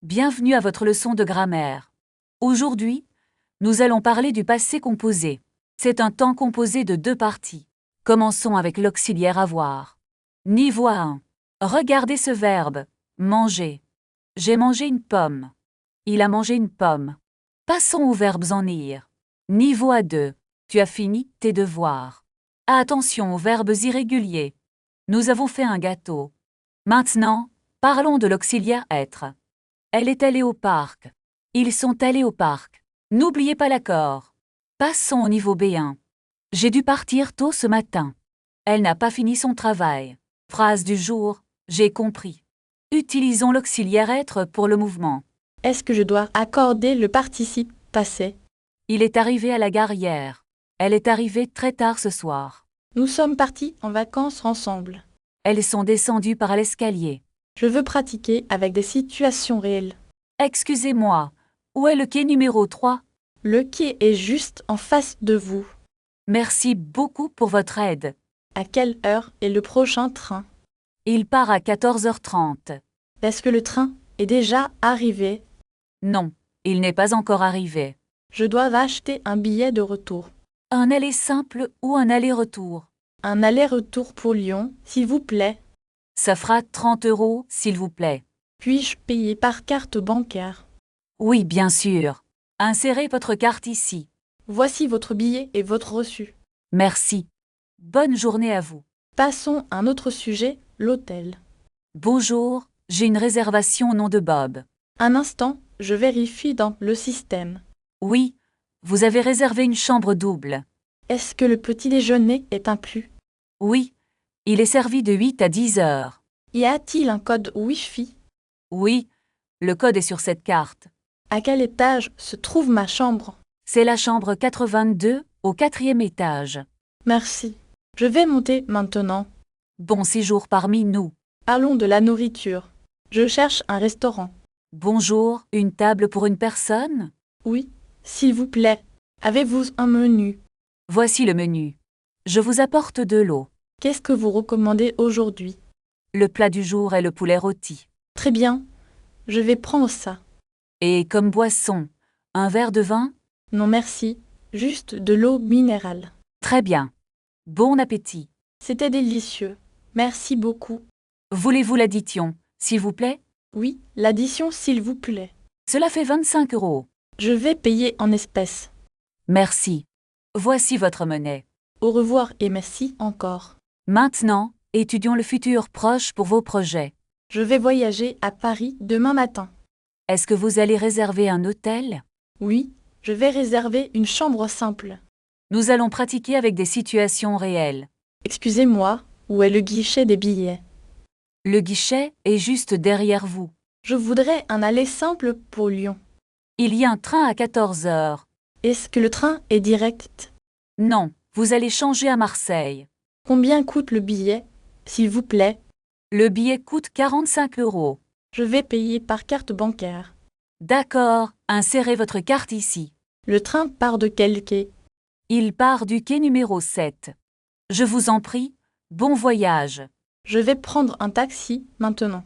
Bienvenue à votre leçon de grammaire. Aujourd'hui, nous allons parler du passé composé. C'est un temps composé de deux parties. Commençons avec l'auxiliaire avoir. Niveau 1. Regardez ce verbe. Manger. J'ai mangé une pomme. Il a mangé une pomme. Passons aux verbes en ir. Niveau A2. Tu as fini tes devoirs. Attention aux verbes irréguliers. Nous avons fait un gâteau. Maintenant, parlons de l'auxiliaire être. Elle est allée au parc. Ils sont allés au parc. N'oubliez pas l'accord. Passons au niveau B1. J'ai dû partir tôt ce matin. Elle n'a pas fini son travail. Phrase du jour, j'ai compris. Utilisons l'auxiliaire être pour le mouvement. Est-ce que je dois accorder le participe passé? Il est arrivé à la gare hier. Elle est arrivée très tard ce soir. Nous sommes partis en vacances ensemble. Elles sont descendues par l'escalier. Je veux pratiquer avec des situations réelles. Excusez-moi, où est le quai numéro 3? Le quai est juste en face de vous. Merci beaucoup pour votre aide. À quelle heure est le prochain train? Il part à 14h30. Est-ce que le train est déjà arrivé? Non, il n'est pas encore arrivé. Je dois acheter un billet de retour. Un aller simple ou un aller-retour? Un aller-retour pour Lyon, s'il vous plaît. Ça fera 30 €, s'il vous plaît. Puis-je payer par carte bancaire? Oui, bien sûr. Insérez votre carte ici. Voici votre billet et votre reçu. Merci. Bonne journée à vous. Passons à un autre sujet, l'hôtel. Bonjour, j'ai une réservation au nom de Bob. Un instant, je vérifie dans le système. Oui, vous avez réservé une chambre double. Est-ce que le petit déjeuner est inclus? Oui, il est servi de 8 à 10 heures. Y a-t-il un code Wi-Fi? Oui, le code est sur cette carte. À quel étage se trouve ma chambre? C'est la chambre 82 au 4e étage. Merci. Je vais monter maintenant. Bon séjour parmi nous. Allons de la nourriture. Je cherche un restaurant. Bonjour, une table pour une personne? Oui, s'il vous plaît. Avez-vous un menu? Voici le menu. Je vous apporte de l'eau. Qu'est-ce que vous recommandez aujourd'hui? Le plat du jour est le poulet rôti. Très bien. Je vais prendre ça. Et comme boisson, un verre de vin? Non merci, juste de l'eau minérale. Très bien. Bon appétit. C'était délicieux. Merci beaucoup. Voulez-vous l'addition, s'il vous plaît? Oui, l'addition s'il vous plaît. Cela fait 25 €. Je vais payer en espèces. Merci. Voici votre monnaie. Au revoir et merci encore. Maintenant, étudions le futur proche pour vos projets. Je vais voyager à Paris demain matin. Est-ce que vous allez réserver un hôtel? Oui, je vais réserver une chambre simple. Nous allons pratiquer avec des situations réelles. Excusez-moi, où est le guichet des billets? Le guichet est juste derrière vous. Je voudrais un aller simple pour Lyon. Il y a un train à 14 heures. Est-ce que le train est direct? Non, vous allez changer à Marseille. Combien coûte le billet, s'il vous plaît? Le billet coûte 45 €. Je vais payer par carte bancaire. D'accord, insérez votre carte ici. Le train part de quel quai? Il part du quai numéro 7. Je vous en prie, bon voyage. Je vais prendre un taxi maintenant.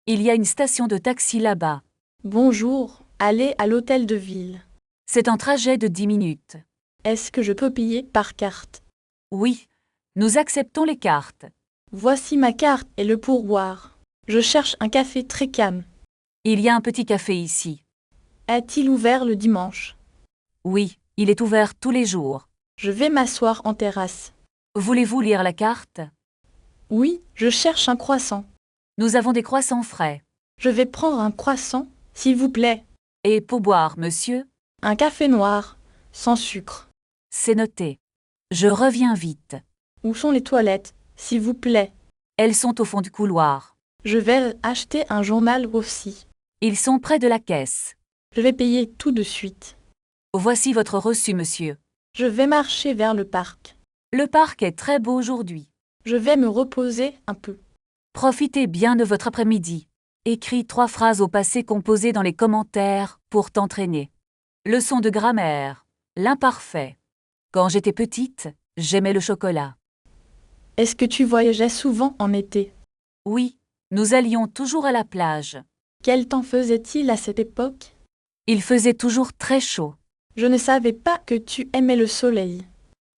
Il y a une station de taxi là-bas. Bonjour, allez à l'hôtel de ville. C'est un trajet de 10 minutes. Est-ce que je peux payer par carte? Oui, nous acceptons les cartes. Voici ma carte et le pourboire. Je cherche un café très calme. Il y a un petit café ici. Est-il ouvert le dimanche? Oui, il est ouvert tous les jours. Je vais m'asseoir en terrasse. Voulez-vous lire la carte? Oui, je cherche un croissant. Nous avons des croissants frais. Je vais prendre un croissant, s'il vous plaît. Et pour boire, monsieur? Un café noir, sans sucre. C'est noté. Je reviens vite. Où sont les toilettes, s'il vous plaît? Elles sont au fond du couloir. Je vais acheter un journal aussi. Ils sont près de la caisse. Je vais payer tout de suite. Voici votre reçu, monsieur. Je vais marcher vers le parc. Le parc est très beau aujourd'hui. Je vais me reposer un peu. Profitez bien de votre après-midi. Écris 3 phrases au passé composées dans les commentaires pour t'entraîner. Leçon de grammaire. L'imparfait. Quand j'étais petite, j'aimais le chocolat. Est-ce que tu voyageais souvent en été? Oui, nous allions toujours à la plage. Quel temps faisait-il à cette époque? Il faisait toujours très chaud. Je ne savais pas que tu aimais le soleil.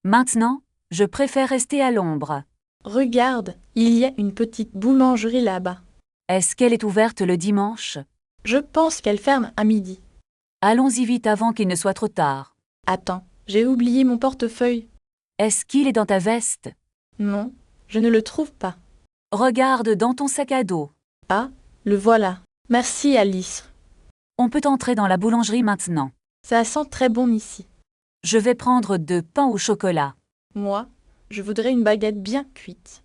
Maintenant, je préfère rester à l'ombre. Regarde, il y a une petite boulangerie là-bas. Est-ce qu'elle est ouverte le dimanche? Je pense qu'elle ferme à midi. Allons-y vite avant qu'il ne soit trop tard. Attends, j'ai oublié mon portefeuille. Est-ce qu'il est dans ta veste? Non, je ne le trouve pas. Regarde dans ton sac à dos. Ah, le voilà. Merci Alice. On peut entrer dans la boulangerie maintenant. Ça sent très bon ici. Je vais prendre 2 pains au chocolat. Moi, je voudrais une baguette bien cuite.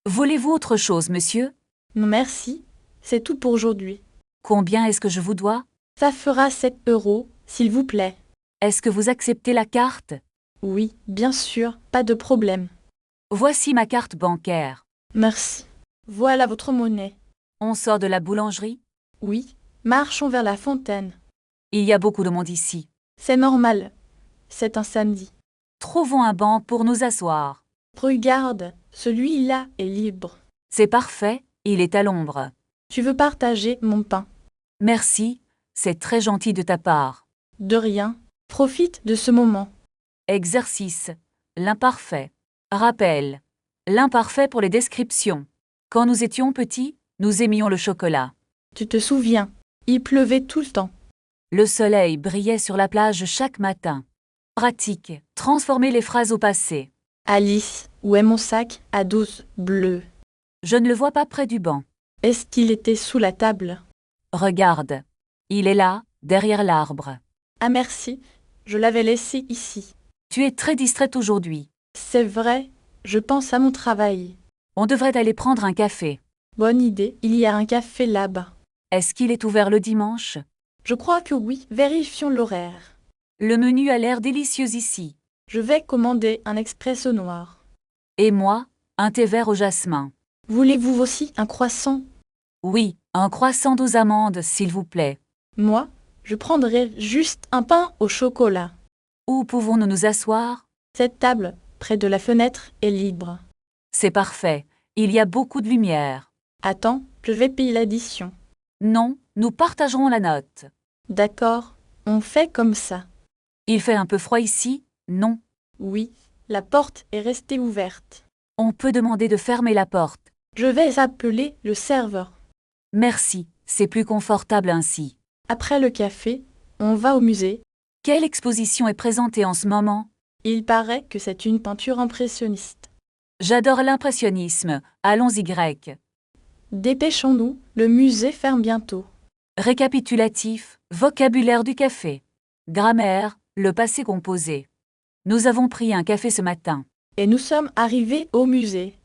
Voulez-vous autre chose, monsieur? Non merci, c'est tout pour aujourd'hui. Combien est-ce que je vous dois? Ça fera 7 €, s'il vous plaît. Est-ce que vous acceptez la carte? Oui, bien sûr, pas de problème. Voici ma carte bancaire. Merci. Voilà votre monnaie. On sort de la boulangerie? Oui, marchons vers la fontaine. Il y a beaucoup de monde ici. C'est normal. C'est un samedi. Trouvons un banc pour nous asseoir. Regarde, celui-là est libre. C'est parfait, il est à l'ombre. Tu veux partager mon pain? Merci, c'est très gentil de ta part. De rien. Profite de ce moment. Exercice. L'imparfait. Rappel. L'imparfait pour les descriptions. Quand nous étions petits, nous aimions le chocolat. Tu te souviens, il pleuvait tout le temps. Le soleil brillait sur la plage chaque matin. Pratique. Transformer les phrases au passé. Alice, où est mon sac à 12 bleu? Je ne le vois pas près du banc. Est-ce qu'il était sous la table? Regarde. Il est là, derrière l'arbre. Ah merci, je l'avais laissé ici. Tu es très distraite aujourd'hui. C'est vrai, je pense à mon travail. On devrait aller prendre un café. Bonne idée, il y a un café là-bas. Est-ce qu'il est ouvert le dimanche? Je crois que oui, vérifions l'horaire. Le menu a l'air délicieux ici. Je vais commander un expresso noir. Et moi, un thé vert au jasmin. Voulez-vous aussi un croissant? Oui, un croissant aux amandes, s'il vous plaît. Moi, je prendrai juste un pain au chocolat. Où pouvons-nous nous asseoir? Cette table, près de la fenêtre, est libre. C'est parfait. Il y a beaucoup de lumière. Attends, je vais payer l'addition. Non, nous partagerons la note. D'accord, on fait comme ça. Il fait un peu froid ici? Non. Oui, la porte est restée ouverte. On peut demander de fermer la porte. Je vais appeler le serveur. Merci, c'est plus confortable ainsi. Après le café, on va au musée. Quelle exposition est présentée en ce moment? Il paraît que c'est une peinture impressionniste. J'adore l'impressionnisme. Allons-y grec. Dépêchons-nous, le musée ferme bientôt. Récapitulatif, vocabulaire du café. Grammaire, le passé composé. Nous avons pris un café ce matin. Et nous sommes arrivés au musée.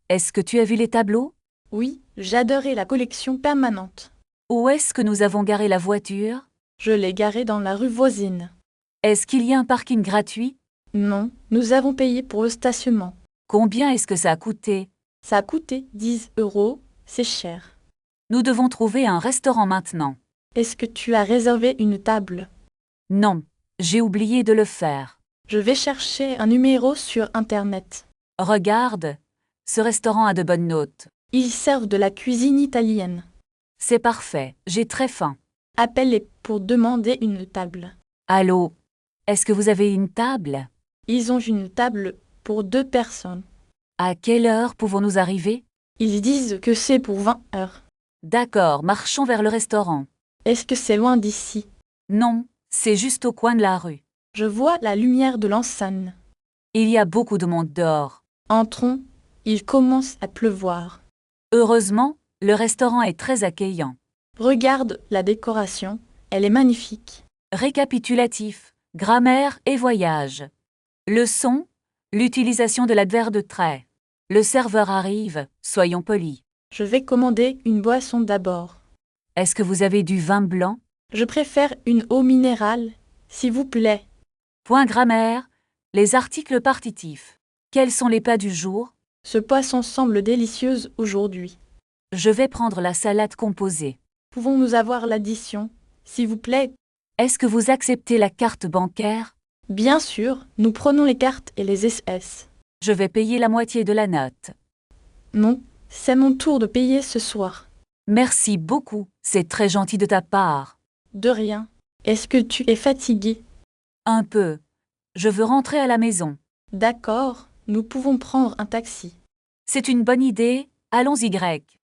Est-ce que tu as vu les tableaux? Oui, j'adorais la collection permanente. Où est-ce que nous avons garé la voiture? Je l'ai garée dans la rue voisine. Est-ce qu'il y a un parking gratuit? Non, nous avons payé pour le stationnement. Combien est-ce que ça a coûté? Ça a coûté 10 €, c'est cher. Nous devons trouver un restaurant maintenant. Est-ce que tu as réservé une table? Non, j'ai oublié de le faire. Je vais chercher un numéro sur Internet. Regarde, ce restaurant a de bonnes notes. Ils servent de la cuisine italienne. C'est parfait, j'ai très faim. Appelle-les pour demander une table. Allô? Est-ce que vous avez une table? Ils ont une table pour 2 personnes. À quelle heure pouvons-nous arriver? Ils disent que c'est pour 20 heures. D'accord, marchons vers le restaurant. Est-ce que c'est loin d'ici? Non, c'est juste au coin de la rue. Je vois la lumière de l'enseigne. Il y a beaucoup de monde dehors. Entrons, il commence à pleuvoir. Heureusement, le restaurant est très accueillant. Regarde la décoration, elle est magnifique. Récapitulatif, grammaire et voyage. Leçon, l'utilisation de l'adverbe de trait. Le serveur arrive, soyons polis. Je vais commander une boisson d'abord. Est-ce que vous avez du vin blanc? Je préfère une eau minérale, s'il vous plaît. Point grammaire, les articles partitifs. Quels sont les plats du jour? Ce poisson semble délicieuse aujourd'hui. Je vais prendre la salade composée. Pouvons-nous avoir l'addition, s'il vous plaît? Est-ce que vous acceptez la carte bancaire? Bien sûr, nous prenons les cartes et les espèces. Je vais payer la moitié de la note. Non, c'est mon tour de payer ce soir. Merci beaucoup, c'est très gentil de ta part. De rien. Est-ce que tu es fatigué? Un peu. Je veux rentrer à la maison. D'accord, nous pouvons prendre un taxi. C'est une bonne idée, allons-y grec.